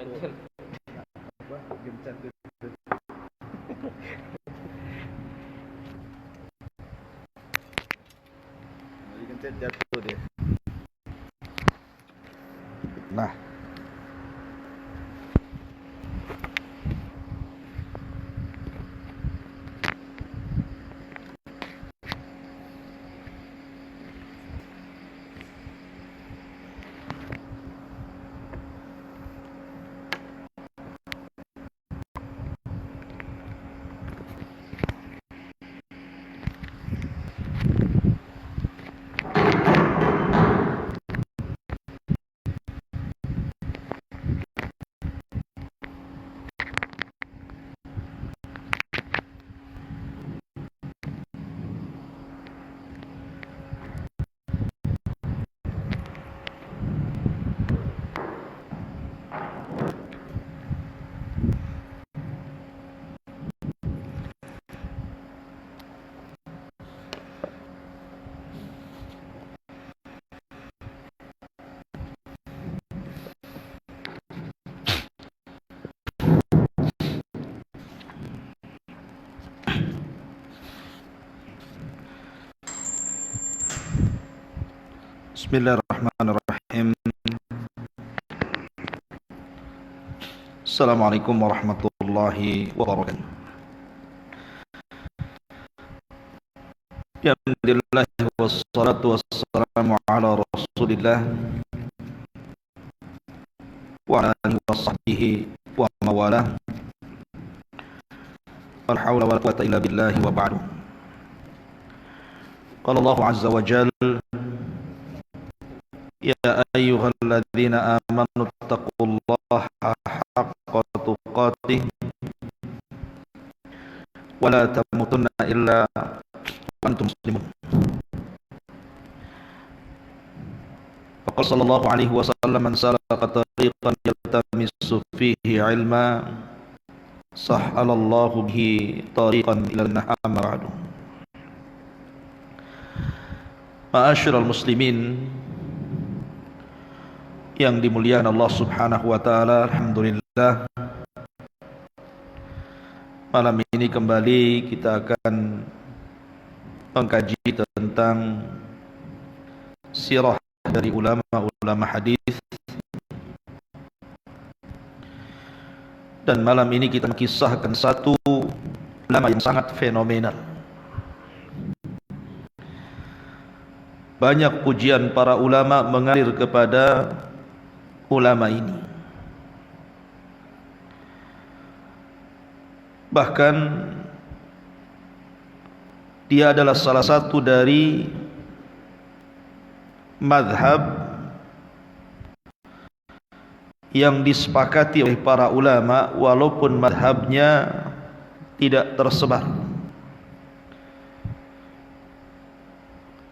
Gencat gitu. Gencat jatuh dia. Nah, Bismillahirrahmanirrahim. Assalamualaikum warahmatullahi wabarakatuh. Alhamdulillah wassalatu wassalamu ala Rasulillah wa ala alihi wa sahbihi wa mawalah. La haula wala quwwata illa billahi wa ba'du. Qala Allah azza wa jalla: Ya ayyuhalladzina amanu taqullaha haqqa tuqatih wa la tamutunna illa wa antum muslimun. Faqala sallallahu alaihi wasallam: man salaka tariqan yaltamisu fihi ilma sahhalallahu bihi tariqan ila an-nar ba'du. Ma'asyiral muslimin yang dimuliakan Allah Subhanahu wa taala, alhamdulillah malam ini kembali kita akan mengkaji tentang sirah dari ulama-ulama hadis, dan malam ini kita mengisahkan satu ulama yang sangat fenomenal. Banyak pujian para ulama mengalir kepada ulama ini. Bahkan dia adalah salah satu dari mazhab yang disepakati oleh para ulama, walaupun mazhabnya tidak tersebar.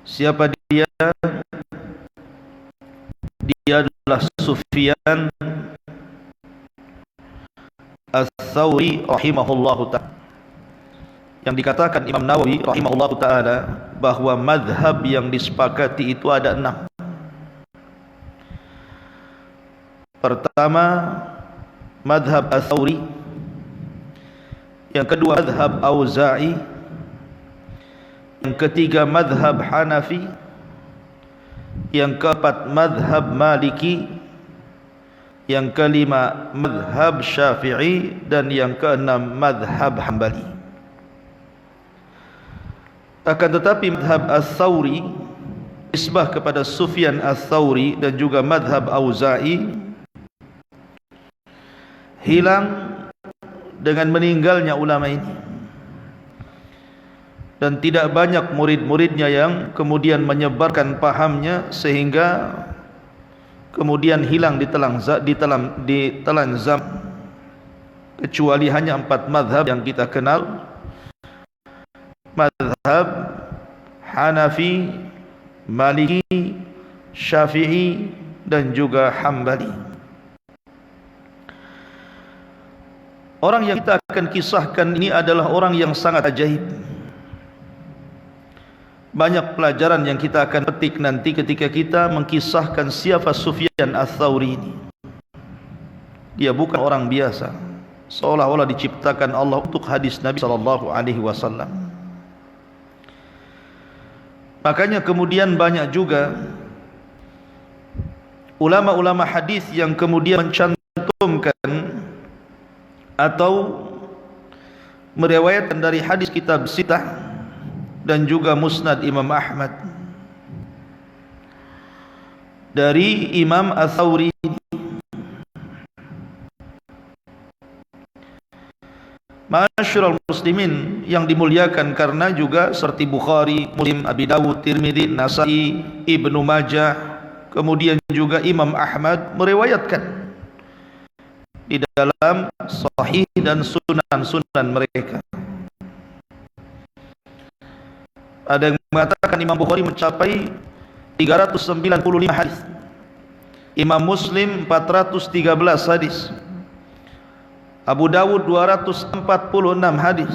Siapa dia? Dia adalah Sufyan Ats-Tsauri rahimahullahu ta'ala. Yang dikatakan Imam Nawawi rahimahullahu ta'ala bahwa mazhab yang disepakati itu ada 6. Pertama, mazhab Ats-Tsauri. Yang kedua, mazhab Auza'i. Yang ketiga, mazhab Hanafi. Yang keempat, mazhab Maliki. Yang kelima, mazhab Syafi'i. Dan yang keenam, mazhab Hambali. Akan tetapi mazhab Ats-Tsauri nisbah kepada Sufyan Ats-Tsauri dan juga mazhab Auza'i hilang dengan meninggalnya ulama ini, dan tidak banyak murid-muridnya yang kemudian menyebarkan pahamnya sehingga kemudian hilang ditelan zaman, kecuali hanya 4 mazhab yang kita kenal: mazhab Hanafi, Maliki, Syafi'i dan juga Hambali. Orang yang kita akan kisahkan ini adalah orang yang sangat ajaib. Banyak pelajaran yang kita akan petik nanti ketika kita mengkisahkan siapa Sufyan Ats-Tsauri ini. Dia bukan orang biasa, seolah-olah diciptakan Allah untuk hadis Nabi sallallahu alaihi wasallam. Makanya kemudian banyak juga ulama-ulama hadis yang kemudian mencantumkan atau meriwayatkan dari hadis kitab Sitah dan juga Musnad Imam Ahmad dari Imam Ats-Tsauri. Ma'asyiral muslimin yang dimuliakan, karena juga seperti Bukhari, Muslim, Abi Dawud, Tirmidzi, Nasa'i, Ibnu Majah, kemudian juga Imam Ahmad meriwayatkan di dalam sahih dan sunan-sunan mereka. Ada yang mengatakan Imam Bukhari mencapai 395 hadis, Imam Muslim 413 hadis, Abu Dawud 246 hadis,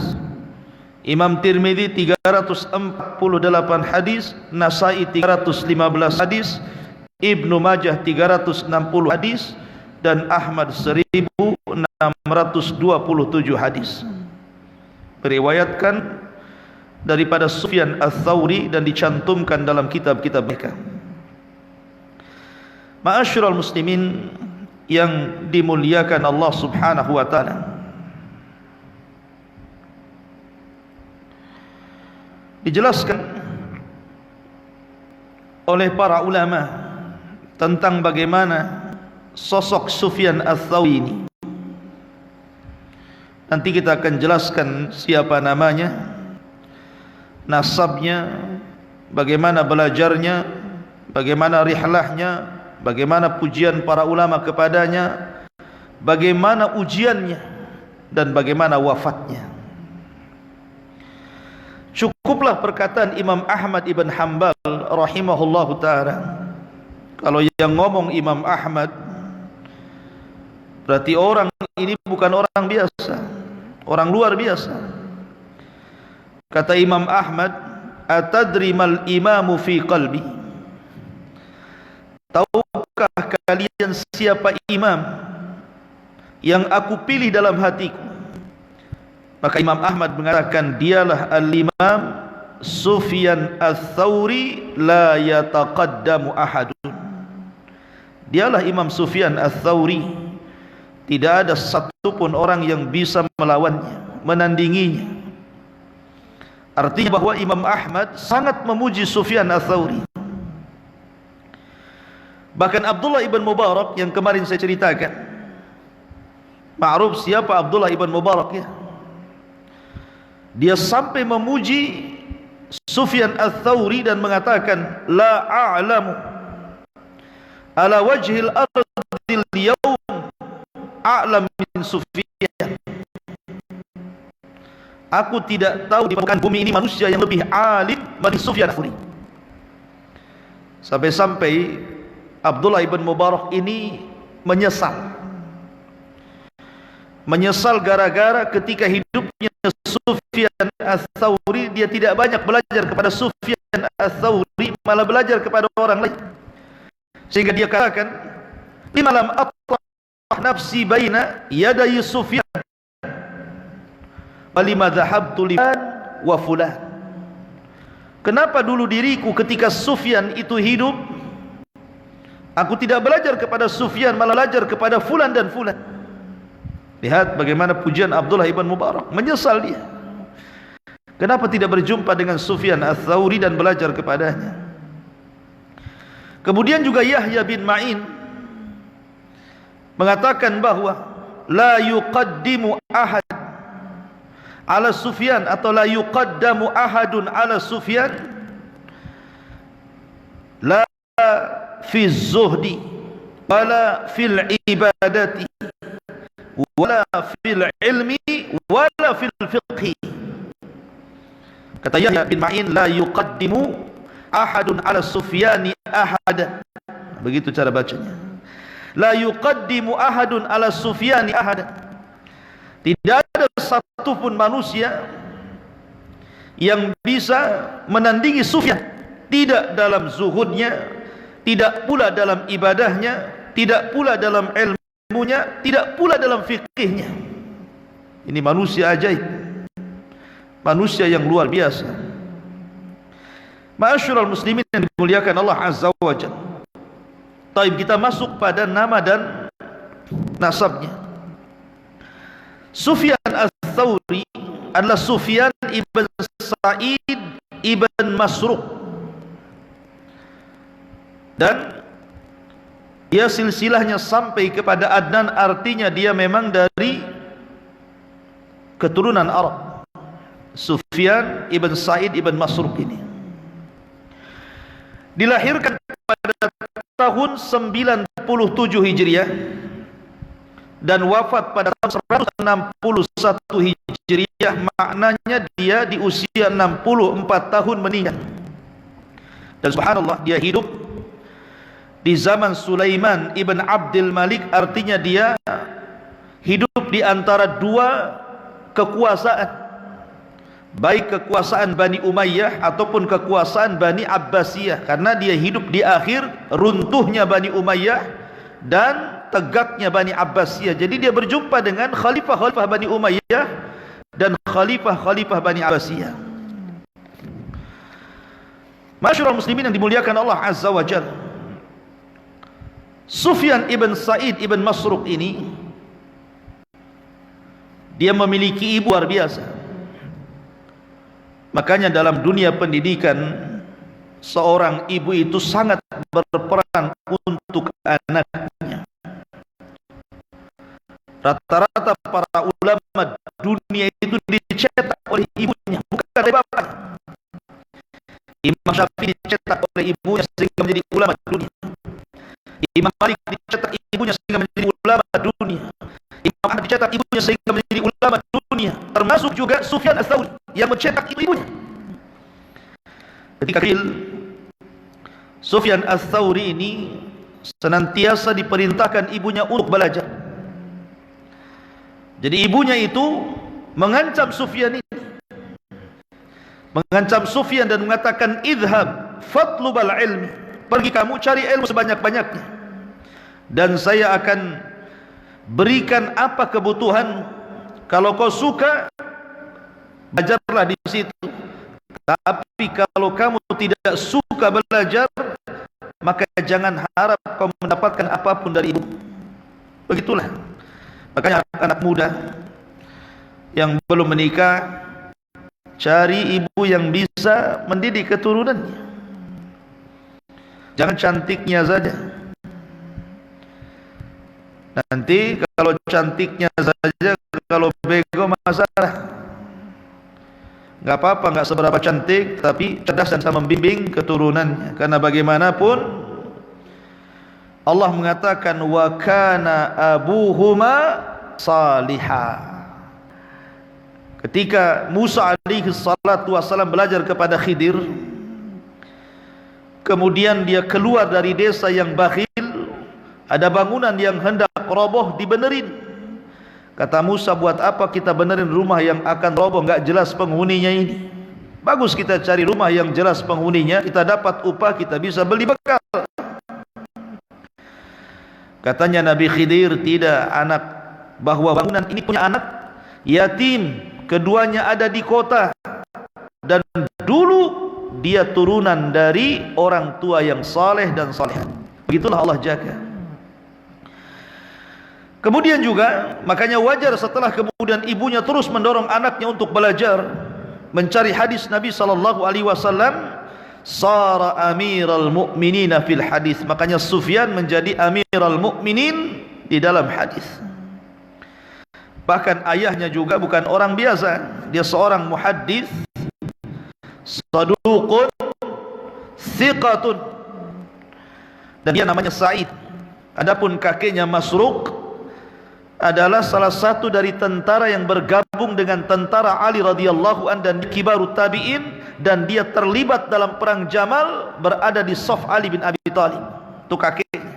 Imam Tirmidzi 348 hadis, Nasa'i 315 hadis, Ibnu Majah 360 hadis, dan Ahmad 1627 hadis. Beriwayatkan daripada Sufyan Ats-Tsauri dan dicantumkan dalam kitab-kitab mereka. Ma'asyiral muslimin yang dimuliakan Allah Subhanahu wa taala, dijelaskan oleh para ulama tentang bagaimana sosok Sufyan Ats-Tsauri ini. Nanti kita akan jelaskan siapa namanya, nasabnya, bagaimana belajarnya, bagaimana rihlahnya, bagaimana pujian para ulama kepadanya, bagaimana ujiannya, dan bagaimana wafatnya. Cukuplah perkataan Imam Ahmad ibn Hanbal rahimahullahu ta'ala. Kalau yang ngomong Imam Ahmad, berarti orang ini bukan orang biasa, orang luar biasa. Kata Imam Ahmad, atadri mal imamu fi qalbi, tahukah kalian siapa imam yang aku pilih dalam hatiku? Maka Imam Ahmad mengatakan, dialah al-imam Sufyan Ats-Tsauri la yataqaddamu ahadun. Dialah Imam Sufyan Ats-Tsauri, tidak ada satupun orang yang bisa melawannya, menandinginya. Artinya bahwa Imam Ahmad sangat memuji Sufyan Ats-Tsauri. Bahkan Abdullah ibn Mubarak yang kemarin saya ceritakan, ma'ruf siapa Abdullah ibn Mubarak ya, dia sampai memuji Sufyan Ats-Tsauri dan mengatakan, la a'lamu ala wajhil ardil yawm a'lam min Sufyan. Aku tidak tahu di permukaan bumi ini manusia yang lebih alim dari Sufyan Ats-Tsauri. Sampai-sampai Abdullah ibn Mubarak ini menyesal gara-gara ketika hidupnya Sufyan Ats-Tsauri, dia tidak banyak belajar kepada Sufyan Ats-Tsauri, malah belajar kepada orang lain. Sehingga dia katakan, lima lam atrah nafsi baina yaday Sufyan wa lima dhahabtu liman wa fulan. Kenapa dulu diriku ketika Sufyan itu hidup, aku tidak belajar kepada Sufyan, malah belajar kepada fulan dan fulan. Lihat bagaimana pujian Abdullah ibn Mubarak. Menyesal dia, kenapa tidak berjumpa dengan Sufyan Ats-Tsauri dan belajar kepadanya. Kemudian juga Yahya bin Ma'in mengatakan bahwa la yuqaddimu ahad ala Sufyan, atau la yuqaddamu ahadun ala Sufyan la fi zuhdi wala fil ibadati wala fil ilmi wala fil fiqhi. Kata Yahya bin Ma'in, la yuqaddimu ahadun ala Sufyani ahada. Begitu cara bacanya. La yuqaddimu ahadun ala Sufyani ahada. Tidak ada satupun manusia yang bisa menandingi Sufyan, tidak dalam zuhudnya, tidak pula dalam ibadahnya, tidak pula dalam ilmu ilmunya, tidak pula dalam fikihnya. Ini manusia ajaib, manusia yang luar biasa. Ma'asyiral muslimin yang dimuliakan Allah Azza wa Jalla. Taib, kita masuk pada nama dan nasabnya. Sufyan Ats-Tsauri adalah Sufyan ibn Sa'id ibn Masruq, dan dia silsilahnya sampai kepada Adnan, artinya dia memang dari keturunan Arab. Sufyan ibn Sa'id ibn Masruq ini dilahirkan pada tahun 97 Hijriah dan wafat pada tahun 161 Hijriah. Maknanya dia di usia 64 tahun meninggal. Dan subhanallah, dia hidup di zaman Sulaiman ibn Abdul Malik, artinya dia hidup di antara dua kekuasaan, baik kekuasaan Bani Umayyah ataupun kekuasaan Bani Abbasiyah, karena dia hidup di akhir runtuhnya Bani Umayyah dan tegaknya Bani Abbasiyah. Jadi dia berjumpa dengan khalifah-khalifah Bani Umayyah dan khalifah-khalifah Bani Abbasiyah. Masyarul muslimin yang dimuliakan Allah Azza wa Jalla, Sufyan ibn Sa'id ibn Masruq ini, dia memiliki ibu luar biasa. Makanya dalam dunia pendidikan, seorang ibu itu sangat berperan untuk anaknya. Rata-rata para ulama dunia itu dicetak oleh ibunya, bukan oleh bapaknya. Imam Syafi'i dicetak oleh ibunya sehingga menjadi ulama dunia. Imam Malik dicetak ibunya sehingga menjadi ulama dunia. Imam Ahmad dicetak ibunya sehingga menjadi ulama dunia. Termasuk juga Sufyan Ats-Tsauri yang mencetak ibunya. Ketika kecil, Sufyan Ats-Tsauri ini senantiasa diperintahkan ibunya untuk belajar. Jadi ibunya itu mengancam Sufyan ini, mengancam Sufyan dan mengatakan, idhab fatlubal ilmi, pergi kamu cari ilmu sebanyak-banyaknya, dan saya akan berikan apa kebutuhan. Kalau kau suka, belajarlah di situ. Tapi kalau kamu tidak suka belajar, maka jangan harap kau mendapatkan apapun dari ibu. Begitulah. Makanya anak muda yang belum menikah, cari ibu yang bisa mendidik keturunannya. Jangan cantiknya saja. Nanti kalau cantiknya saja, kalau bego masalah. Enggak apa-apa, enggak seberapa cantik, tapi cerdas dan bisa membimbing keturunannya. Karena bagaimanapun Allah mengatakan, wa kana abuhuma salihah. Ketika Musa alaihi salatu wasallam belajar kepada Khidir, kemudian dia keluar dari desa yang bakhil, ada bangunan yang hendak roboh, dibenerin. Kata Musa, buat apa kita benerin rumah yang akan roboh, enggak jelas penghuninya ini. Bagus kita cari rumah yang jelas penghuninya, kita dapat upah, kita bisa beli bekal. Katanya Nabi Khidir, tidak anak, bahwa bangunan ini punya anak yatim, keduanya ada di kota, dan dulu dia turunan dari orang tua yang saleh dan salihah. Begitulah Allah jaga. Kemudian juga, makanya wajar setelah kemudian ibunya terus mendorong anaknya untuk belajar, mencari hadis Nabi SAW, sara amiral mu'minina fil hadis. Makanya Sufyan menjadi amiral mu'minin di dalam hadis. Bahkan ayahnya juga bukan orang biasa, dia seorang muhaddis, saduqun, thiqatun, dan dia namanya Sa'id. Adapun kakeknya Masruq adalah salah satu dari tentara yang bergabung dengan tentara Ali radhiyallahu an dan kibarut tabi'in, dan dia terlibat dalam perang Jamal, berada di saf Ali bin Abi Thalib. Itu kakeknya.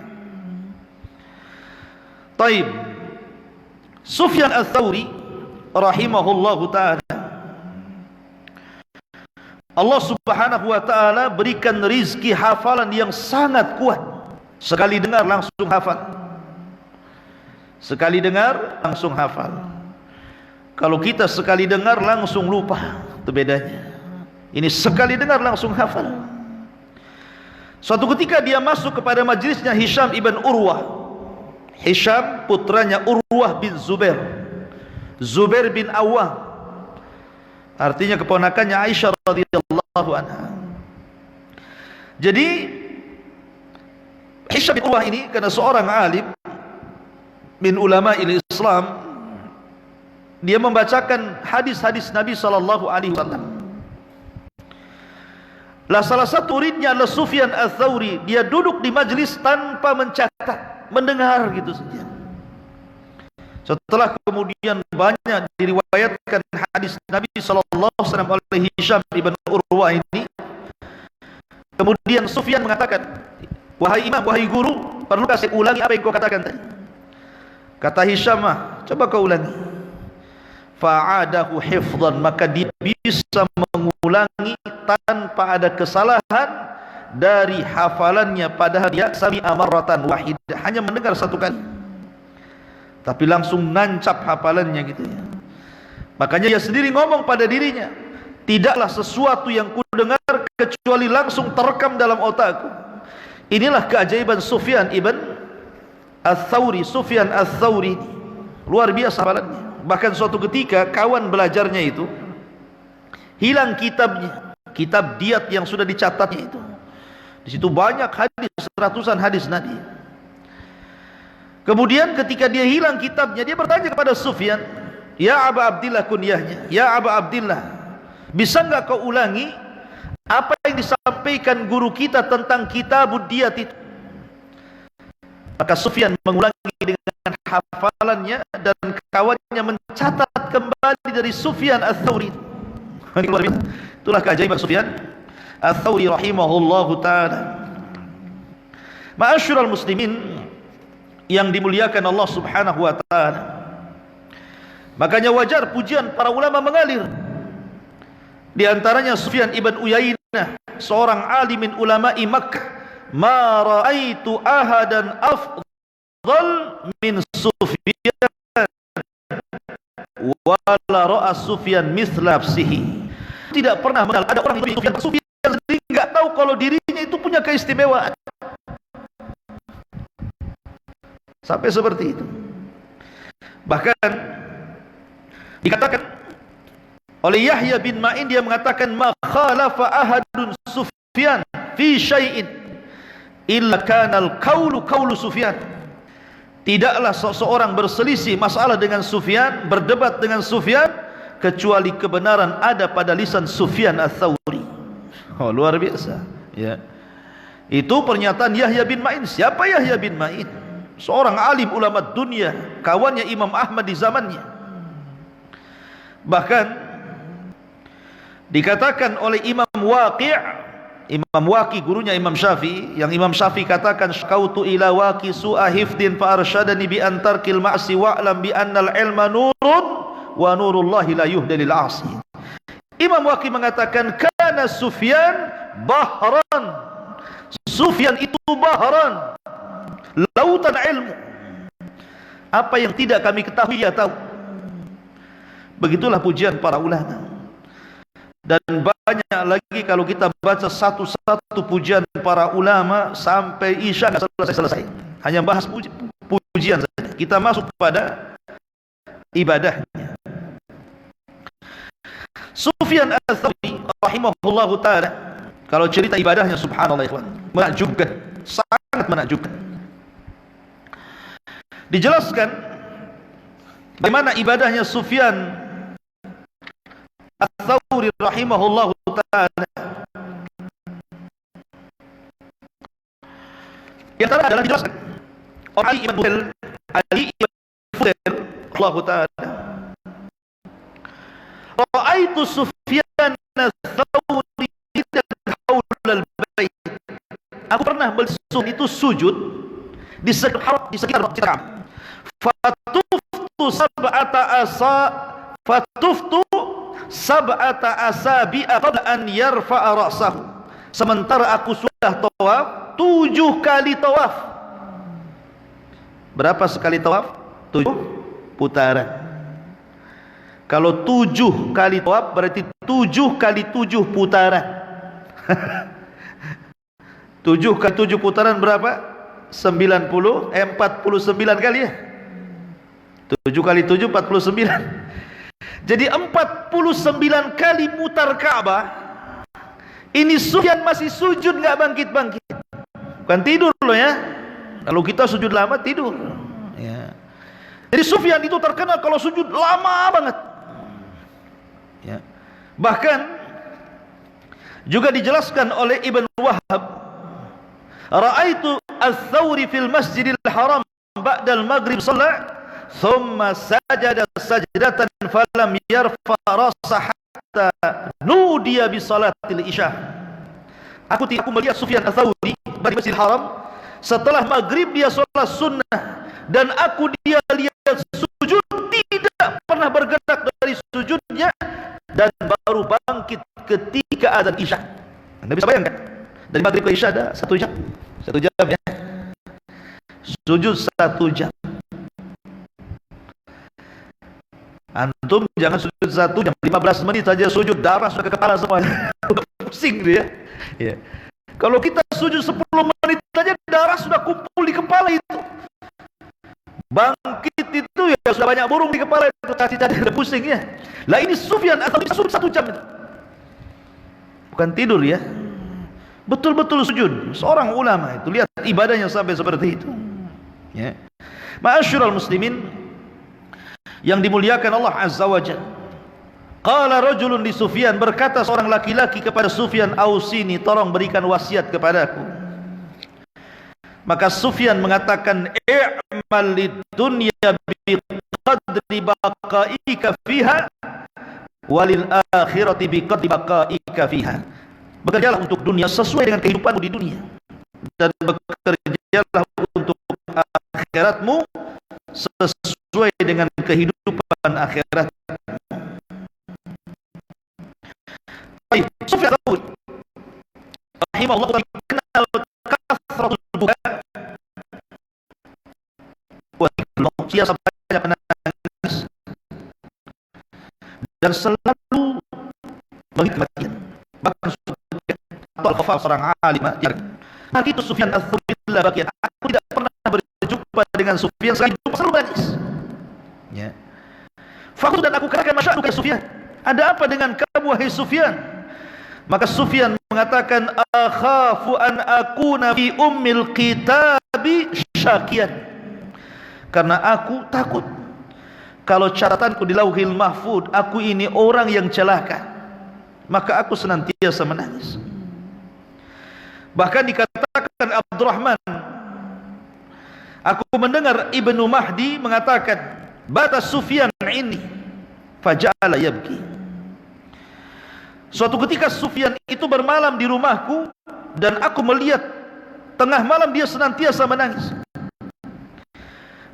Taib. Sufyan Ats-Tsauri rahimahullahu taala, Allah subhanahu wa taala berikan rizki hafalan yang sangat kuat. Sekali dengar langsung hafal. Sekali dengar langsung hafal. Kalau kita sekali dengar langsung lupa, itu bedanya. Ini sekali dengar langsung hafal. Suatu ketika dia masuk kepada majlisnya Hisham ibn Urwah. Hisham putranya Urwah bin Zubair, Zubair bin Awwam, artinya keponakannya Aisyah radhiyallahu anha. Jadi Hisham bin Urwah ini karena seorang alim min ulama Islam, dia membacakan hadis-hadis Nabi sallallahu alaihi wasallam. Lah salah satu muridnya adalah Sufyan Ats-Tsauri. Dia duduk di majlis tanpa mencatat, mendengar gitu saja. Setelah kemudian banyak diriwayatkan hadis Nabi sallallahu alaihi wasallam oleh Hisham ibn Urwah ini, kemudian Sufyan mengatakan, "Wahai imam, wahai guru, perlukah saya ulangi apa yang kau katakan tadi?" Kata Hisham, "Coba kau ulangi." Fa'adahu hifdhan, maka dia bisa mengulangi tanpa ada kesalahan dari hafalannya, padahal dia sami'a marratan wahidah, hanya mendengar satu kali tapi langsung nancap hafalannya gitu ya. Makanya dia sendiri ngomong pada dirinya, tidaklah sesuatu yang ku dengar kecuali langsung terekam dalam otakku. Inilah keajaiban Sufyan ibn Ats-Tsauri. Sufyan Ats-Tsauri luar biasa hafalannya. Bahkan suatu ketika kawan belajarnya itu hilang kitabnya, kitab diat yang sudah dicatatnya itu. Di situ banyak hadis, ratusan hadis Nabi. Kemudian ketika dia hilang kitabnya, dia bertanya kepada Sufyan, "Ya Aba Abdillah," kunyahnya, "Ya Aba Abdillah, bisa enggak kau ulangi apa yang disampaikan guru kita tentang kitabud diat itu?" Maka Sufyan mengulangi dengan hafalannya, dan kawannya mencatat kembali dari Sufyan Ats-Tsauri. Itulah keajaiban Sufyan Ats-Tsauri rahimahullahu ta'ala. Ma'asyiral muslimin yang dimuliakan Allah subhanahu wa ta'ala, makanya wajar pujian para ulama mengalir. Di antaranya Sufyan ibn Uyainah, seorang alimin ulama'i Makkah, "Ma ra'aitu ahadan afdal min Sufyan wala ra'a Sufyan misla nafsihi." Tidak pernah mengenal ada orang lebih Sufyan sendiri enggak tahu kalau dirinya itu punya keistimewaan. Sampai seperti itu. Bahkan dikatakan oleh Yahya bin Ma'in, dia mengatakan, "Ma khalafa ahadun Sufyan fi syai'in illa kana al-qaulu qaulu Sufyan." Tidaklah seseorang berselisih masalah dengan Sufyan, berdebat dengan Sufyan, kecuali kebenaran ada pada lisan Sufyan Ats-Tsauri. Oh, luar biasa ya. Itu pernyataan Yahya bin Ma'in. Siapa Yahya bin Ma'in? Seorang alim ulama dunia, kawannya Imam Ahmad di zamannya. Bahkan dikatakan oleh Imam Waqi', Imam Waqi gurunya Imam Syafi'i, yang Imam Syafi'i katakan, "Syakautu ila Waqi su'a hifdin fa arsyadani bi an tarkil ma'si wa'lam bi annal ilma nurun wa nurullahi la yuhda lil 'asi." Imam Waqi mengatakan, "Kana Sufyan bahran." Sufyan itu bahran, lautan ilmu. Apa yang tidak kami ketahui dia tahu. Begitulah pujian para ulama. Dan banyak lagi kalau kita baca satu-satu pujian para ulama sampai Isya nggak selesai-selesai. Hanya bahas pujian saja. Kita masuk pada ibadahnya. Sufyan Ats-Tsauri rahimahullahu ta'ala, kalau cerita ibadahnya subhanallah ikhwan, menakjubkan, sangat menakjubkan. Dijelaskan bagaimana ibadahnya Sufyan Ats-Tsauri rahimahullahu ta'ala. Yang terakhir adalah dijelaskan oleh Ali ibn Fudail Allah ta'ala. Ra'aitu Sufyan Ats-Tsauri haulal bait. Aku pernah melihat itu sujud di sekitar Masjid Ka'bah. Fatuftu sab'ata asabi'a qabla an yarfa'a ra'sahu. Sementara aku sudah tawaf 7 kali tawaf. Berapa sekali tawaf? 7 putaran. Kalau 7 kali tawaf berarti 7 kali 7 putaran. 7 kali 7 putaran berapa? 49 kali ya. 7 kali 7 49. Jadi 49 kali mutar Ka'bah. Ini Sufyan masih sujud, nggak bangkit-bangkit. Bukan tidur loh ya. Kalau kita sujud lama tidur ya. Jadi Sufyan itu terkenal kalau sujud lama banget ya. Bahkan juga dijelaskan oleh Ibn Wahab, ra'aitu al-Thawri fil masjidil haram ba'dal maghrib salat thumma sajada sajdatan falam yarfa rasa hatta nudiya bi salatil isya. Aku melihat Sufyan al-Thawri di Masjidil Haram setelah maghrib dia sholat sunnah, dan aku dia lihat sujud tidak pernah bergerak dari sujudnya, dan baru bangkit ketika azan isya. Anda bisa bayangkan dari maghrib ke isya ada 1 jam, 1 jam ya, sujud 1 jam. Antum jangan sujud 1 jam, 15 menit saja sujud darah sudah ke kepala semua. Pusing dia ya. Kalau kita sujud 10 menit saja darah sudah kumpul di kepala itu. Bangkit itu ya sudah banyak burung di kepala itu, kasih tadi ada pusing ya. Lah ini Sufyan atau sujud 1 jam itu. Bukan tidur ya. Betul-betul sujud. Seorang ulama itu lihat ibadahnya sampai seperti itu. Ya. Ma'asyiral muslimin yang dimuliakan Allah Azza wa Jalla. Qala rajulun li Sufyan, berkata seorang laki-laki kepada Sufyan, ausini, tolong berikan wasiat kepadaku. Maka Sufyan mengatakan, i'mal lid-dunya bi qadri baqaika fiha walil akhirati bi qadri baqaika fiha. Bekerjalah untuk dunia sesuai dengan kehidupanmu di dunia, dan bekerjalah untuk akhiratmu sesuai dengan kehidupan akhirat. Baik, Sufyan Tsauri rahimahullah kenal kasratul buka, dia banyak menangis dan selalu bangkit kematian. Bahkan Al-Khafaf seorang alim hari itu Sufyan Tsauri bagian, aku tidak pernah berjumpa dengan Sufyan selain itu selalu menangis ya. Fakus, dan aku katakan, masya'nuka Sufyan, ada apa dengan kamu wahai Sufyan? Maka Sufyan mengatakan, akhafu an akuna fi ummil kitabi syakian, karena aku takut kalau catatanku di Lauhil Mahfud aku ini orang yang celaka, maka aku senantiasa menangis. Bahkan dikatakan Abdurrahman, aku mendengar Ibnu Mahdi mengatakan, bata Sufyan ini faja'ala yabki. Suatu ketika Sufyan itu bermalam di rumahku, dan aku melihat tengah malam dia senantiasa menangis.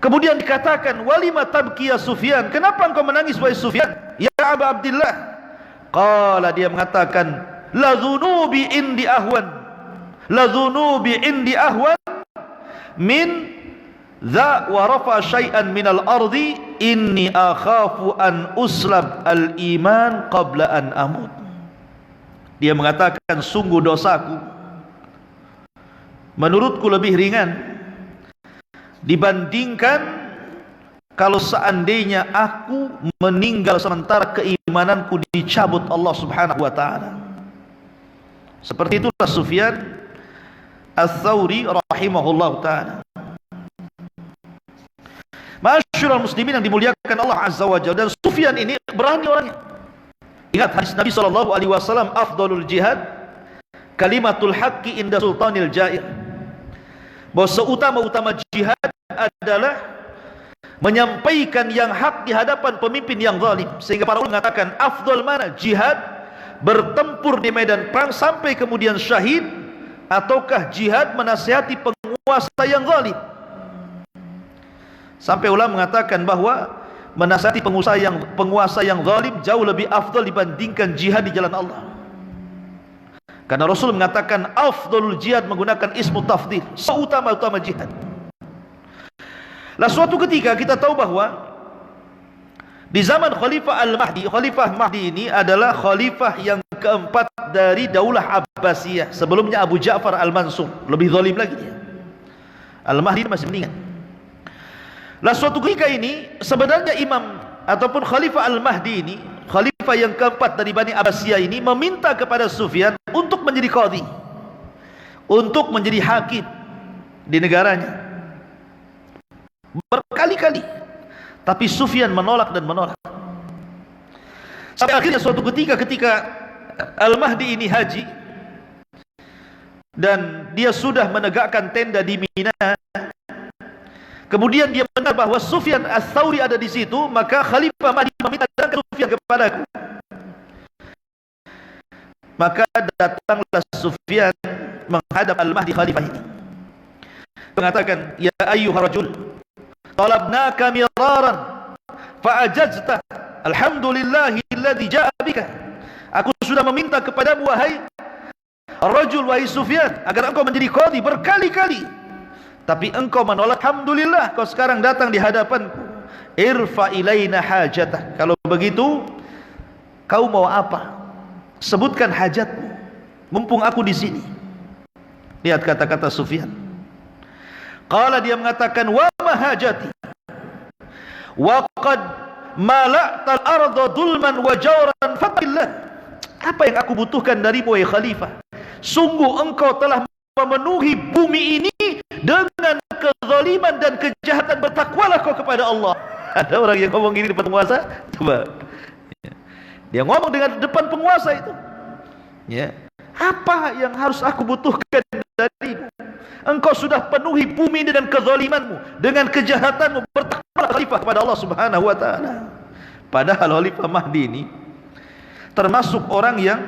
Kemudian dikatakan, walima tabki ya Sufyan, kenapa engkau menangis wahai Sufyan ya Aba Abdillah? Qala, dia mengatakan, la dhunubi indi ahwan, la dhunubi indi ahwan min dha wa rafa syai'an minal ardi inni akhafu an uslab al-iman qabla an amut. Dia mengatakan, sungguh dosaku menurutku lebih ringan dibandingkan kalau seandainya aku meninggal sementara keimananku dicabut Allah Subhanahu wa taala. Seperti itulah Sufyan Ats-Tsauri rahimahullah taala. Ma'asyiral muslimin yang dimuliakan Allah Azza wa Jalla, dan Sufyan ini berani orangnya. Ingat hadis Nabi SAW, afdalul jihad kalimatul haqqi inda sultanil jair, bahwa seutama-utama jihad adalah menyampaikan yang hak di hadapan pemimpin yang zalim. Sehingga para ulama mengatakan, afdal mana? Jihad bertempur di medan perang sampai kemudian syahid, ataukah jihad menasihati penguasa yang zalim? Sampai ulama mengatakan bahwa menasihati penguasa yang zalim jauh lebih afdal dibandingkan jihad di jalan Allah. Karena Rasul mengatakan afdalul jihad menggunakan ismu tafdhil, seutama-utama jihad. Lah suatu ketika kita tahu bahwa di zaman Khalifah Al-Mahdi, Khalifah Mahdi ini adalah khalifah yang keempat dari Daulah Abbasiyah. Sebelumnya Abu Ja'far Al-Mansur, lebih zalim lagi dia. Al-Mahdi masih meninggal. Lah suatu ketika ini sebenarnya imam ataupun Khalifah Al-Mahdi ini, khalifah yang keempat dari Bani Abbasiyah ini, meminta kepada Sufyan untuk menjadi qadhi, untuk menjadi hakim di negaranya berkali-kali. Tapi Sufyan menolak dan menolak. Sampai akhirnya suatu ketika Al-Mahdi ini haji dan dia sudah menegakkan tenda di Mina. Kemudian dia mendengar bahwa Sufyan Ats-Tsauri ada di situ, maka Khalifah Mahdi meminta datang Sufyan kepadaku. Maka datanglah Sufyan menghadap Al-Mahdi khalifah ini. Mengatakan, "Ya ayyuhar rajul, talabnaka miraran fa'ajazta, alhamdulillahi alladhi ja'a bika." Aku sudah meminta kepadamu wahai rajul, wahai Sufyan, agar engkau menjadi qadhi berkali-kali, tapi engkau menolak. Alhamdulillah kau sekarang datang di hadapanku. Irfa ilaina hajatah. Kalau begitu kau mau apa? Sebutkan hajatmu, mumpung aku di sini. Lihat kata-kata Sufyan. Qala, dia mengatakan, wa ma hajati wa qad mala'tal arda dulman wa jawran fatillah. Apa yang aku butuhkan darimu wahai khalifah? Sungguh engkau telah memenuhi bumi ini dengan kezaliman dan kejahatan, bertakwalah kau kepada Allah. Ada orang yang ngomong gini depan penguasa? Coba. Dia ngomong dengan depan penguasa itu. Ya. Apa yang harus aku butuhkan darimu? Engkau sudah penuhi bumi ini dengan kezalimanmu, dengan kejahatanmu, bertakwalah khalifah kepada Allah Subhanahu wa taala. Padahal Khalifah Mahdi ini termasuk orang yang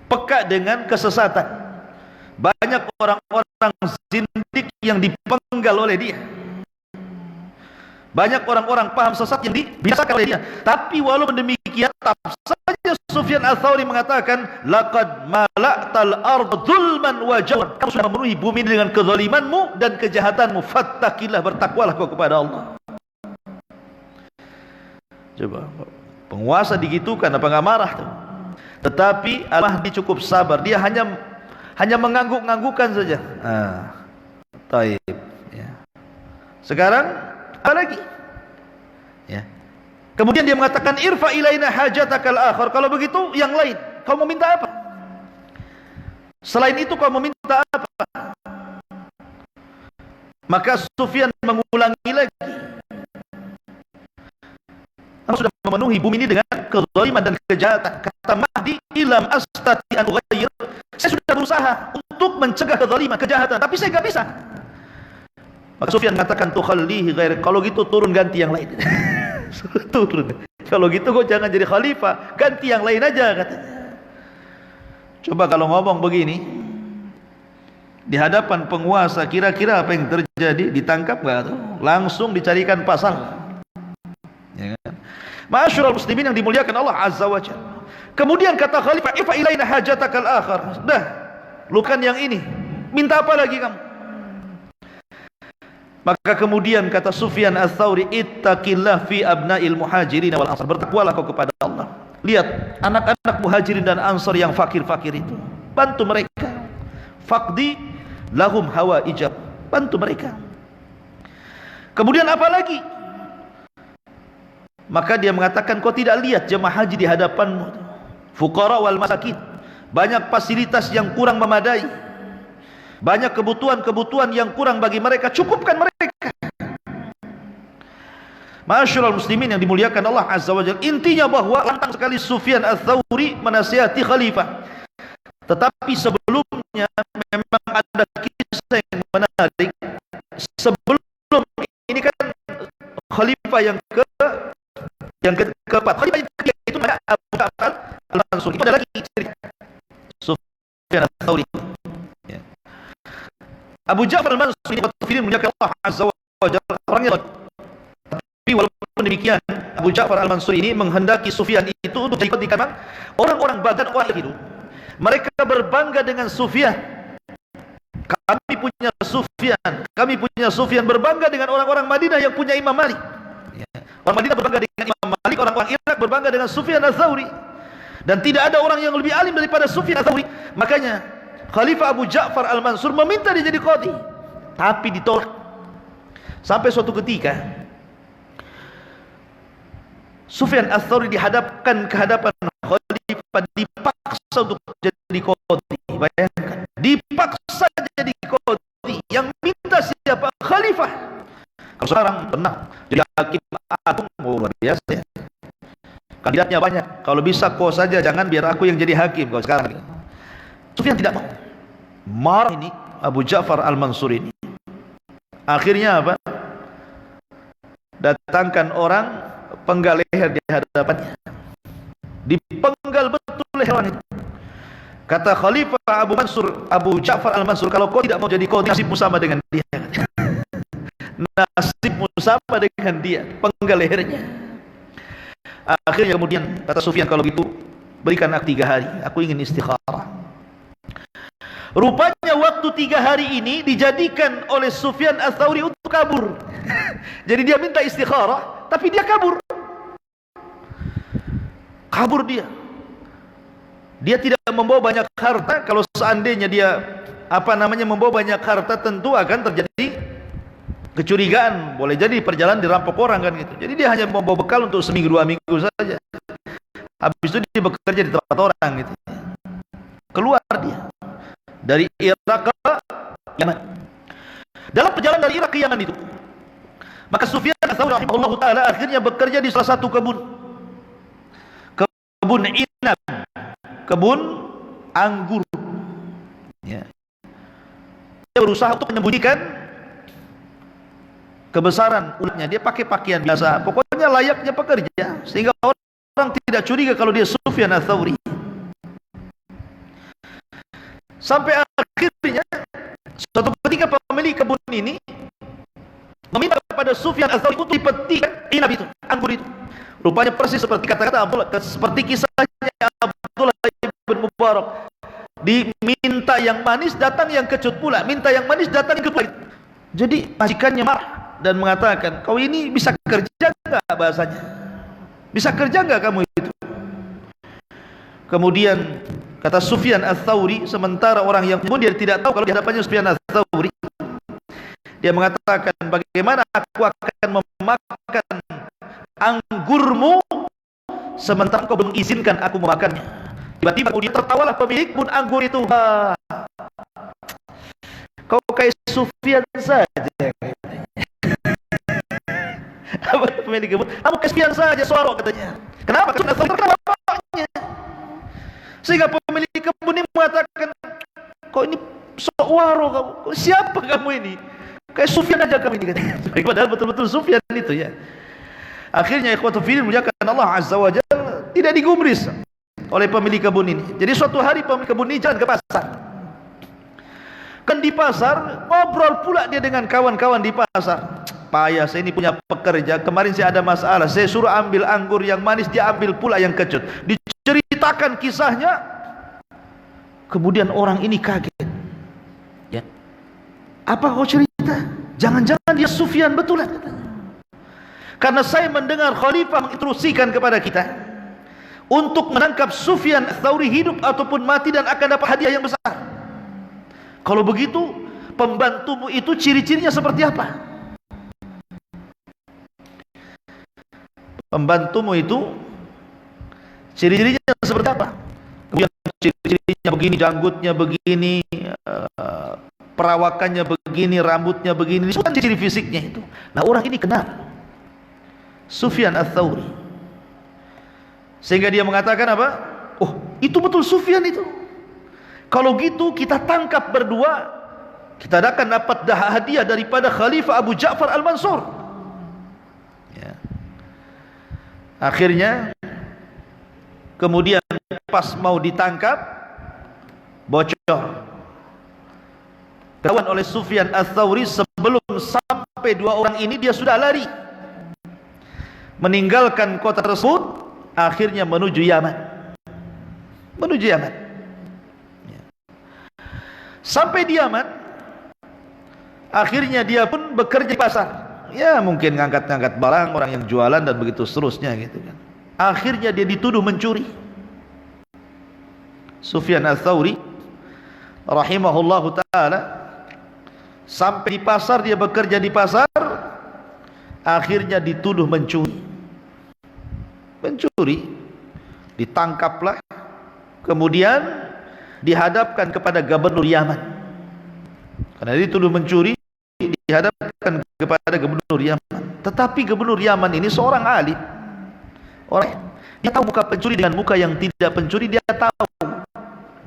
peka dengan kesesatan. Banyak orang-orang zindik yang dipenggal oleh dia. Banyak orang-orang paham sesat yang dibinasakan oleh dia. Tapi walaupun demikian, tetap saja Sufyan Ats-Tsauri mengatakan, laqad mala'tal ardh zulman wa jawran. Kamu sudah memenuhi bumi dengan kezalimanmu dan kejahatanmu. Fattaqillah, bertakwalah kau kepada Allah. Coba, penguasa digitukan, apa enggak marah tuh? Tetapi Al-Mahdi cukup sabar. Dia hanya mengangguk-anggukan saja. Taib. Ya. Sekarang apa lagi? Ya. Kemudian dia mengatakan, irfa ilaina hajatakal akhar. Kalau begitu yang lain, kau mau minta apa? Selain itu kau mau minta apa? Maka Sufyan mengulangi lagi. Kamu sudah memenuhi bumi ini dengan kezaliman dan kejahatan. Kata Mahdi, ilam astati an ughayyir. Saya sudah berusaha untuk mencegah kezaliman, kejahatan, tapi saya enggak bisa. Maka Sufyan mengatakan, tukhallihi ghair. Kalau gitu turun, ganti yang lain. Turun. Kalau gitu kau jangan jadi khalifah, ganti yang lain aja, katanya. Coba kalau ngomong begini di hadapan penguasa, kira-kira apa yang terjadi? Ditangkap enggak tuh? Langsung dicarikan pasal. Ya kan? Ma'asyiral muslimin yang dimuliakan Allah Azza wa Jalla. Kemudian kata khalifah, ifa ilaina hajatakal akhar. Dah, lukan yang ini. Minta apa lagi kamu? Maka kemudian kata Sufyan Ats-Tsauri, ittaqillah fi abna'il muhajirin wal ansar. Bertakwalah kau kepada Allah. Lihat anak-anak muhajirin dan ansar yang fakir-fakir itu, bantu mereka. Faqdi lahum hawaijab, bantu mereka. Kemudian apa lagi? Maka dia mengatakan, kau tidak lihat jemaah haji di hadapanmu, fuqara wal masakin, banyak fasilitas yang kurang memadai, banyak kebutuhan-kebutuhan yang kurang bagi mereka, cukupkan mereka. Ma'asyiral muslimin yang dimuliakan Allah Azza wa Jalla. Intinya bahwa lantang sekali Sufyan Ats-Tsauri menasihati khalifah. Tetapi sebelumnya memang ada kisah yang menarik. Sebelum ini kan khalifah yang keempat, khalifah yang ketiga itu Abu Ja'far Al-Mansur. Itu ada lagi cerita Sufyan Ats-Tsauri. Ya. Abu Ja'far Al-Mansur ini muliakan Allah Azza wa Jalla, orangnya. Tapi walaupun demikian, Abu Ja'far Al-Mansur ini menghendaki Sufyan itu untuk jadi karena orang-orang Baghdad, orang itu mereka berbangga dengan Sufyan. Kami punya Sufyan, kami punya Sufyan, berbangga dengan orang-orang Madinah yang punya Imam Malik. Orang Madinah berbangga dengan Imam Malik, orang-orang Irak berbangga dengan Sufyan Ats-Tsauri. Dan tidak ada orang yang lebih alim daripada Sufyan Ats-Tsauri. Makanya Khalifah Abu Ja'far Al-Mansur meminta dia jadi qadhi, tapi ditolak. Sampai suatu ketika Sufyan Ats-Tsauri dihadapkan ke hadapan khalifah, dipaksa untuk jadi qadhi. Bayangkan, dipaksa jadi qadhi. Yang minta siapa? Khalifah. Kalau sekarang tenang, jadi hakim agung, luar biasa ya. Kandidatnya banyak. Kalau bisa kau saja, jangan biar aku yang jadi hakim. Kalau sekarang Sufyan tidak mau. Marah ini Abu Ja'far Al-Mansur ini. Akhirnya apa? Datangkan orang, penggal leher di hadapannya. Dipenggal betul leher orang itu. Kata Khalifah Abu Ja'far Al-Mansur, kalau kau tidak mau jadi qadhi, nasibmu sama dengan dia. Nasibmu sama dengan dia. Penggal lehernya. Akhirnya kemudian kata Sufyan, kalau gitu berikan aku 3 hari, aku ingin istikharah. Rupanya waktu 3 hari ini dijadikan oleh Sufyan Ats-Tsauri untuk kabur. Jadi dia minta istikharah, tapi dia kabur. Kabur dia. Dia tidak membawa banyak harta. Kalau seandainya dia membawa banyak harta, tentu akan terjadi kecurigaan. Boleh jadi perjalanan dirampok orang kan gitu. Jadi dia hanya membawa bekal untuk seminggu 2 minggu saja. Habis itu dia bekerja di tempat orang gitu. Keluar dia dari Irak ke Yaman. Dalam perjalanan dari Irak ke Yaman itu, maka Sufyan Ats-Tsauri rahimahullah taala akhirnya bekerja di salah satu kebun inab, kebun anggur ya. Dia berusaha untuk menyembunyikan kebesaran ulatnya. Dia pakai pakaian biasa, pokoknya layaknya pekerja, sehingga orang tidak curiga kalau dia Sufyan Ats-Tsauri. Sampai akhirnya suatu ketika pemilik kebun ini meminta kepada Sufyan Ats-Tsauri untuk dipetikkan inab itu, anggur itu. Rupanya persis seperti kata-kata Abdullah, seperti kisahnya Abdullah bin Mubarak. Diminta yang manis, datang yang kecut pula. Minta yang manis, datang yang kecut pula. Jadi majikannya marah dan mengatakan, kau ini bisa kerja enggak, bahasanya? Bisa kerja enggak kamu itu? Kemudian kata Sufyan Ats-Tsauri, sementara orang yang pun dia tidak tahu kalau di hadapannya Sufyan Ats-Tsauri, dia mengatakan, bagaimana aku akan memakan anggurmu sementara kau belum izinkan aku memakannya. Tiba-tiba kemudian tertawalah pemilik kebun anggur itu. Kau kayak Sufyan saja. Apa pemilik kebun? Kamu kayak Sufyan saja, sorok katanya. Kenapa? Karena terkenal bapaknya. Sehingga pemilik kebun ini mengatakan, kau ini sowaro kamu. Siapa kamu ini? Kayak Sufyan aja kamu ini katanya. Padahal betul-betul Sufyan itu ya. Akhirnya ikhwatu fillah muliakan Allah Azza wa Jalla, tidak digubris oleh pemilik kebun ini. Jadi suatu hari pemilik kebun ini jalan ke pasar. Kan di pasar ngobrol pula dia dengan kawan-kawan di pasar. Payah, saya ini punya pekerja, kemarin saya ada masalah, saya suruh ambil anggur yang manis, dia ambil pula yang kecut. Diceritakan kisahnya. Kemudian orang ini kaget ya. Apa kau cerita? Jangan-jangan dia Sufyan betulan katanya. Karena saya mendengar khalifah menginstruksikan kepada kita untuk menangkap Sufyan Ats-Tsauri hidup ataupun mati, dan akan dapat hadiah yang besar. Kalau begitu, pembantumu itu ciri-cirinya seperti apa? Pembantumu itu ciri-cirinya seperti apa? Kemudian ciri-cirinya begini, janggutnya begini, perawakannya begini, rambutnya begini, disebutkan ciri fisiknya itu. Nah, orang ini kenal Sufyan Ats-Tsauri, sehingga dia mengatakan apa? Oh, itu betul Sufyan itu. Kalau gitu kita tangkap berdua, kita akan dapat hadiah daripada Khalifah Abu Ja'far Al-Mansur ya. Akhirnya kemudian pas mau ditangkap, bocor. Ketahuan oleh Sufyan Ats-Tsauri, sebelum sampai 2 orang ini dia sudah lari, meninggalkan kota tersebut, akhirnya menuju Yaman. Sampai di Yaman, Akhirnya dia pun bekerja di pasar. Ya mungkin ngangkat-ngangkat barang orang yang jualan dan begitu seterusnya gitu kan. Akhirnya dia dituduh mencuri. Sufyan Ats-Tsauri rahimahullahu taala sampai di pasar, dia bekerja di pasar, akhirnya dituduh mencuri. Ditangkaplah, kemudian dihadapkan kepada gubernur Yaman. Karena dituduh mencuri, dihadapkan kepada gubernur Yaman. Tetapi gubernur Yaman ini seorang alim. Dia tahu muka pencuri dengan muka yang tidak pencuri, dia tahu.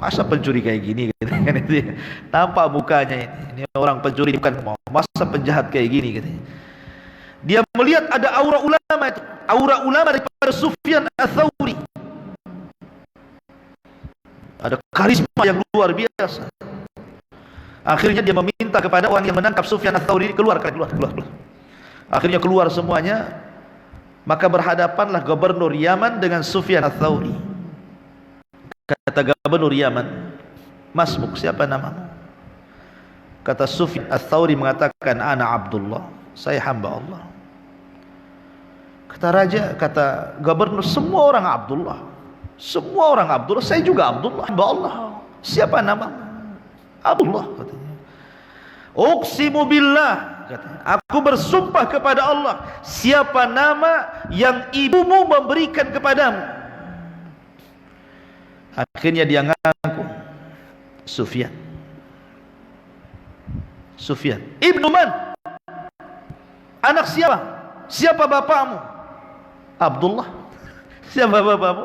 Masa pencuri kayak gini gitu kan, nampak mukanya ini orang pencuri bukan, masa penjahat kayak gini gitu. Dia melihat ada aura ulama, itu aura ulama daripada Sufyan Ats-Tsauri, ada karisma yang luar biasa. Akhirnya dia meminta kepada orang yang menangkap Sufyan Ats-Tsauri, keluar. Akhirnya keluar semuanya. Maka berhadapanlah gubernur Yaman dengan Sufyan Ats-Tsauri. Kata gubernur Yaman, "Masmuk, siapa namamu?" Kata Sufyan Ats-Tsauri mengatakan, "Ana Abdullah, saya hamba Allah." Kata gubernur, "Semua orang Abdullah, saya juga Abdullah, hamba Allah. Siapa namamu?" "Abdullah," katanya. "Uqsimu billah," katanya, "aku bersumpah kepada Allah, siapa nama yang ibumu memberikan kepadamu." Akhirnya dia ngaku, Sufyan. "Ibnu man? Anak siapa? Siapa bapakmu?" "Abdullah." "Siapa bapakmu?"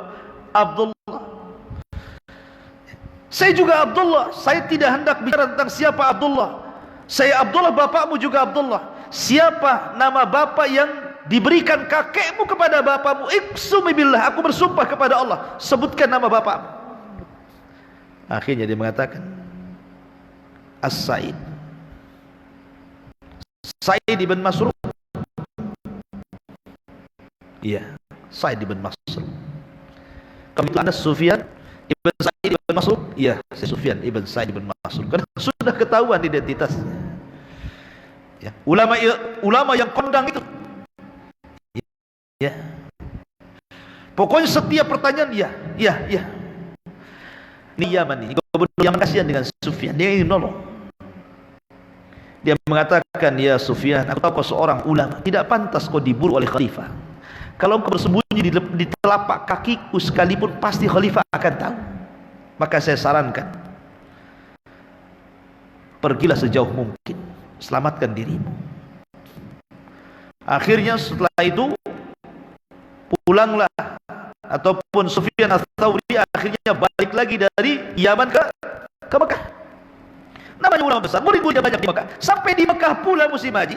"Abdullah." "Saya juga Abdullah. Saya tidak hendak bicara tentang siapa Abdullah. Saya Abdullah, bapakmu juga Abdullah. Siapa nama bapak yang diberikan kakekmu kepada bapakmu?" "Iqsumi billah," aku bersumpah kepada Allah, sebutkan nama bapakmu." Akhirnya dia mengatakan, "As-Sa'id, Sa'id ibn Masruq." Iya, Sa'id ibn Masruq. "Kamu itu Anda Sufyan ibn Sa'id ibn Masruq?" "Iya, saya Sufyan ibn Sa'id ibn Masruq." Karena sudah ketahuan identitasnya. Ya, ulama yang kondang itu. Ya. Pokoknya setiap pertanyaan dia, iya. Ini Yaman, ini gubernur Yaman kasihan dengan Sufyan, dia ingin nolong. Dia mengatakan, "Ya Sufyan, aku tahu kau seorang ulama, tidak pantas kau diburu oleh khalifah. Kalau kau bersembunyi di telapak kakiku sekalipun, pasti khalifah akan tahu. Maka saya sarankan, pergilah sejauh mungkin, selamatkan dirimu." Akhirnya setelah itu pulanglah, ataupun Sufyan Ats-Tsauri akhirnya balik lagi dari Yaman ke Mekah. Namanya ulama besar, murid-muridnya banyak di Mekah. Sampai di Mekah pula musim haji,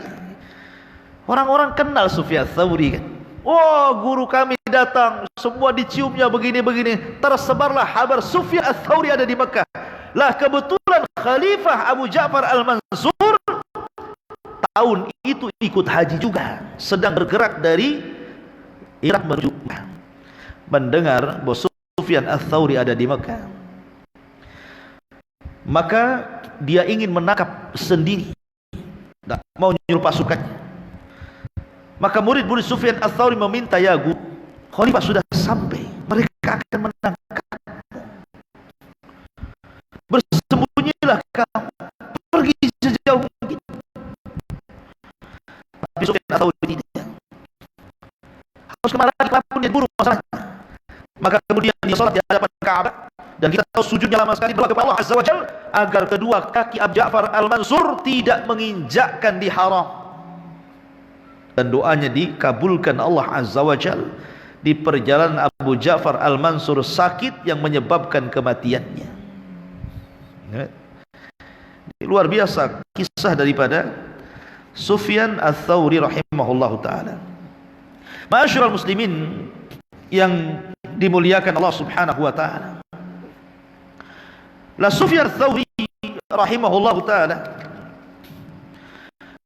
orang-orang kenal Sufyan Ats-Tsauri kan. "Oh, guru kami datang, semua diciumnya begini-begini." Tersebarlah kabar Sufyan Ats-Tsauri ada di Mekah. Lah kebetulan Khalifah Abu Ja'far Al-Mansur tahun itu ikut haji juga, sedang bergerak dari Irak menuju Mekah. Mendengar bahwa Sufyan Ats-Tsauri ada di Mekah, maka dia ingin menangkap sendiri, tak mau nyuruh pasukannya. Maka murid-murid Sufyan Ats-Tsauri meminta, "Ya guru, khalifah sudah sampai, mereka akan menangkapmu. Bersembunyilah kamu, pergi sejauh mungkin." Tapi Sufyan Ats-Tsauri tidak, harus kemana lagi, apapun dia buru masalahnya. Maka kemudian dia sholat di hadapan Ka'bah, dan kita tahu sujudnya lama sekali, berdoa kepada Allah Azza wa Jalla agar kedua kaki Abu Ja'far Al-Mansur tidak menginjakkan di haram, dan doanya dikabulkan Allah Azza wa Jalla. Di perjalanan Abu Ja'far Al-Mansur sakit yang menyebabkan kematiannya. Luar biasa kisah daripada Sufyan Ats-Tsauri rahimahullahu ta'ala. Ma'asyiral muslimin yang dimuliakan Allah subhanahu wa ta'ala, la Sufyan Ats-Tsauri rahimahullahu ta'ala,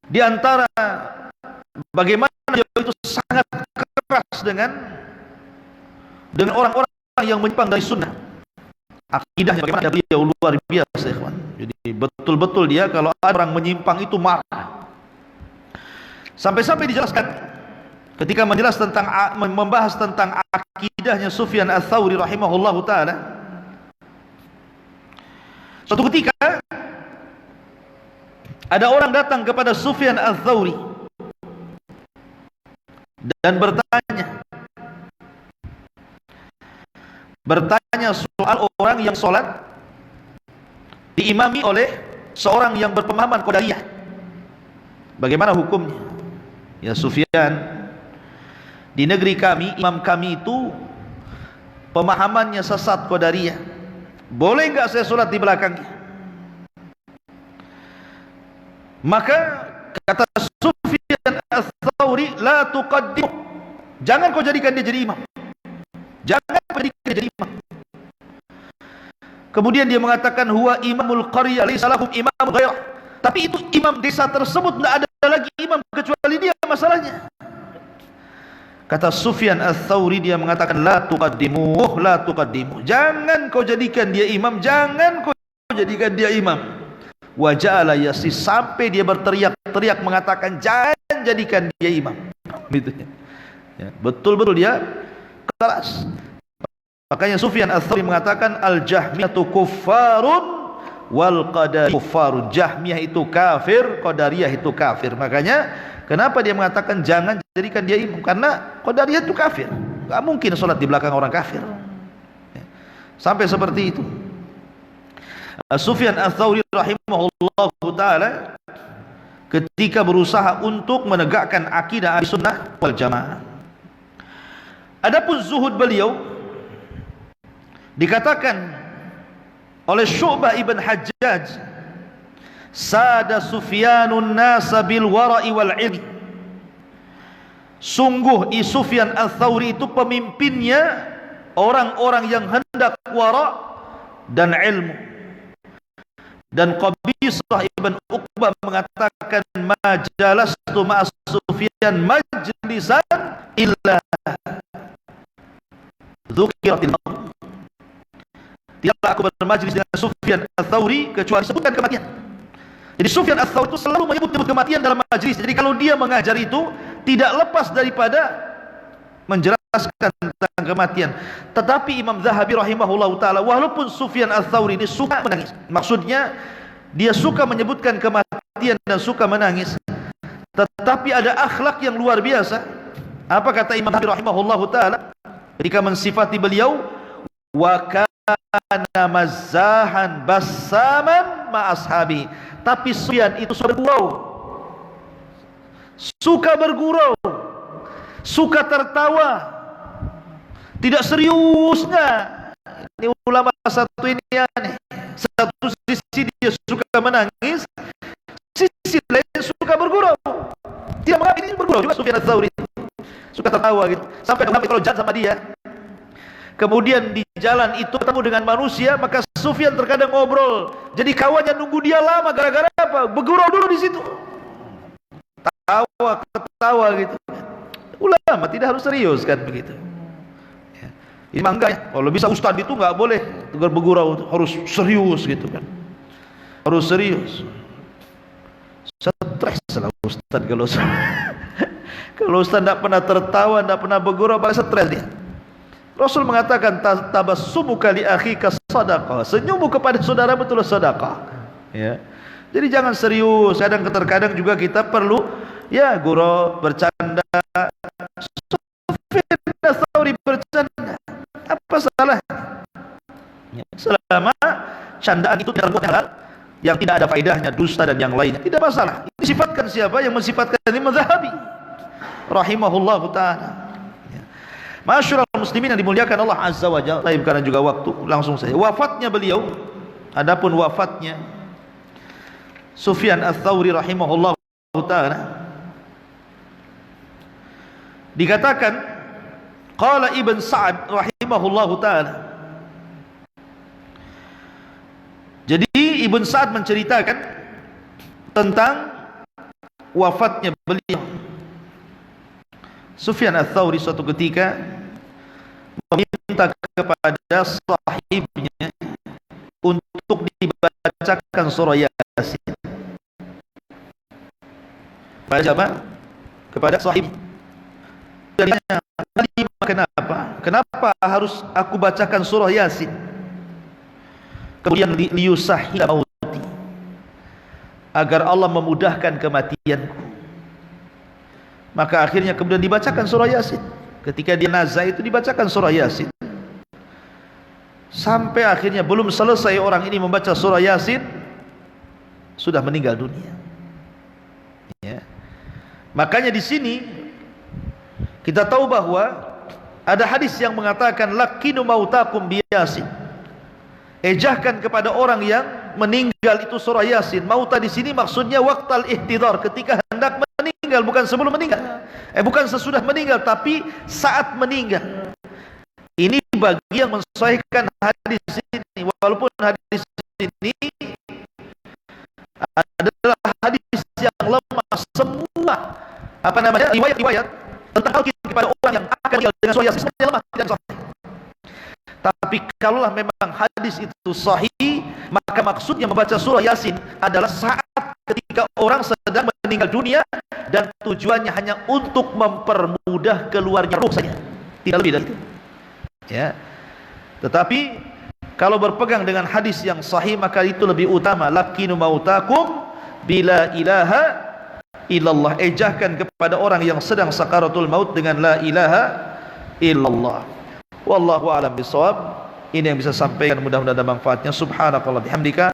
di antara bagaimana dia itu sangat keras dengan orang-orang yang menyimpang dari sunnah. Akidahnya bagaimana beliau luar biasa, ikhwan. Jadi betul-betul dia kalau ada orang menyimpang itu marah. Sampai-sampai dijelaskan ketika membahas tentang akidahnya Sufyan Ats-Tsauri rahimahullahu taala. Suatu ketika ada orang datang kepada Sufyan Ats-Tsauri dan bertanya soal orang yang sholat diimami oleh seorang yang berpemahaman Qadariyah. Bagaimana hukumnya? Ya Sufyan, di negeri kami, imam kami itu pemahamannya sesat Qadariyah. Boleh enggak saya sholat di belakangnya? Maka kata Sufyan Ats-Tsauri, la tuqaddim. Jangan kau jadikan dia jadi imam. Jangan jadikan dia jadi imam. Kemudian dia mengatakan, huwa imamul qaryah laisa lahum imam ghairah. Tapi itu imam desa tersebut, tidak ada lagi imam kecuali dia, masalahnya. Kata Sufyan Ats-Tsauri, dia mengatakan, la tuqaddimuh, la tuqaddimuh. Jangan kau jadikan dia imam, jangan kau jadikan dia imam. Wa ja'ala yasis, sampai dia berteriak-teriak mengatakan, jangan jadikan dia imam. Gitu ya. Betul-betul dia keras. Makanya Sufyan Ats-Tsauri mengatakan, al-Jahmiyatu kuffarun wal Qadariyah kuffarun. Jahmiyah itu kafir, Qadariyah itu kafir. Makanya kenapa dia mengatakan jangan jadikan dia imam? Karena Qadariyah itu kafir. Enggak mungkin salat di belakang orang kafir. Sampai seperti itu. Sufyan Ats-Tsauri rahimahullahu taala ketika berusaha untuk menegakkan akidah Ahlussunnah wal Jamaah. Adapun zuhud beliau dikatakan oleh Syu'bah ibn Hajjaj, sada Sufyanun nasa bil wara'i wal ilmi. Sungguh Sufyan Ats-Tsauri itu pemimpinnya orang-orang yang hendak wara' dan ilmu. Dan Qabisah ibn Uqbah mengatakan, majalastu ma'a Sufyan majlisan illa dzukiratil maut. Tidaklah aku bermajlis dengan Sufyan Ats-Tsauri kecuali sebutkan kematian. Jadi Sufyan Ats-Tsauri itu selalu menyebut kematian dalam majlis. Jadi kalau dia mengajar itu tidak lepas daripada menjelaskan tentang kematian. Tetapi Imam Zahabi rahimahullahu taala, walaupun Sufyan Ats-Tsauri ini suka menangis, maksudnya dia suka menyebutkan kematian dan suka menangis, tetapi ada akhlak yang luar biasa. Apa kata Imam Zahabi rahimahullahu taala ketika mensifati beliau? Wa kana mazzahan bassaman ma ashabi. Tapi Sufyan itu suka bergurau, suka tertawa, tidak serius. Ini ulama satu ini aneh. Satu sisi dia suka menangis, sisi lain suka bergurau. Tidak mengapa ini bergurau juga Sufyan Ats-Tsauri, suka tertawa gitu. Sampai kalau jalan sama dia, kemudian di jalan itu ketemu dengan manusia, maka Sufyan terkadang ngobrol. Jadi kawannya nunggu dia lama gara-gara apa? Bergurau dulu di situ. Ketawa gitu. Ulama tidak harus serius kan begitu. Ya. Ini enggak ya. Kalau bisa ustaz itu enggak boleh bergurau, harus serius gitu kan. Harus serius. Stres lah ustaz kalau ustaz enggak pernah tertawa, enggak pernah bergurau, bakal stres dia. Rasul mengatakan, tabassumuka li akhika sadaqah. Senyummu kepada saudara betul sedekah. Ya. Jadi jangan serius. Kadang-kadang juga kita perlu ya gurau, bercanda. Sufyan Ats-Tsauri bercanda, apa salah? Ya. Selama candaan itu dalam hal yang tidak ada faedahnya, dusta dan yang lainnya, tidak masalah. Disifatkan siapa yang mensifatkan Imam Zahabi rahimahullahu taala. Masyarul muslimin yang dimuliakan Allah Azza wa Jalla. Baik, karena juga waktu, langsung saja. Wafatnya beliau, adapun wafatnya Sufyan Ats-Tsauri rahimahullah taala, dikatakan qala Ibn Sa'ad rahimahullah taala. Jadi Ibn Sa'ad menceritakan tentang wafatnya beliau. Sufyan Ats-Tsauri suatu ketika meminta kepada sahibnya dibacakan surah Yasin. Pada siapa? Kepada sahib. Dan ditanya, kenapa? Kenapa harus aku bacakan surah Yasin? Kemudian liyusahhila mauti, agar Allah memudahkan kematianku. Maka akhirnya kemudian dibacakan surah Yasin. Ketika dia nazah itu dibacakan surah Yasin. Sampai akhirnya belum selesai orang ini membaca surah Yasin, sudah meninggal dunia. Ya. Makanya di sini kita tahu bahwa ada hadis yang mengatakan lakinu mautakum bi Yasin. Ejahkan kepada orang yang meninggal itu surah Yasin. Mauta di sini maksudnya waqtal ihtidar, ketika hendak meninggal, bukan sebelum meninggal. Bukan sesudah meninggal, tapi saat meninggal. Ini bagi yang mensahihkan hadis ini, walaupun hadis ini adalah hadis yang lemah. Semua riwayat-riwayat tentang talqin kepada orang yang akan meninggal dengan surah Yasin semuanya lemah, tidak sahih. Tapi kalaulah memang hadis itu sahih, maka maksudnya membaca surah Yasin adalah saat ketika orang sedang meninggal dunia, dan tujuannya hanya untuk mempermudah keluarnya ruh saja, tidak lebih dari itu. Ya. Tetapi kalau berpegang dengan hadis yang sahih, maka itu lebih utama. Lakinu mautakum bila ilaha illallah. Ejahkan kepada orang yang sedang sakaratul maut dengan la ilaha illallah. Wallahu a'lam bishawab. Ini yang bisa sampaikan, mudah-mudahan ada manfaatnya. Subhanakallah bihamdika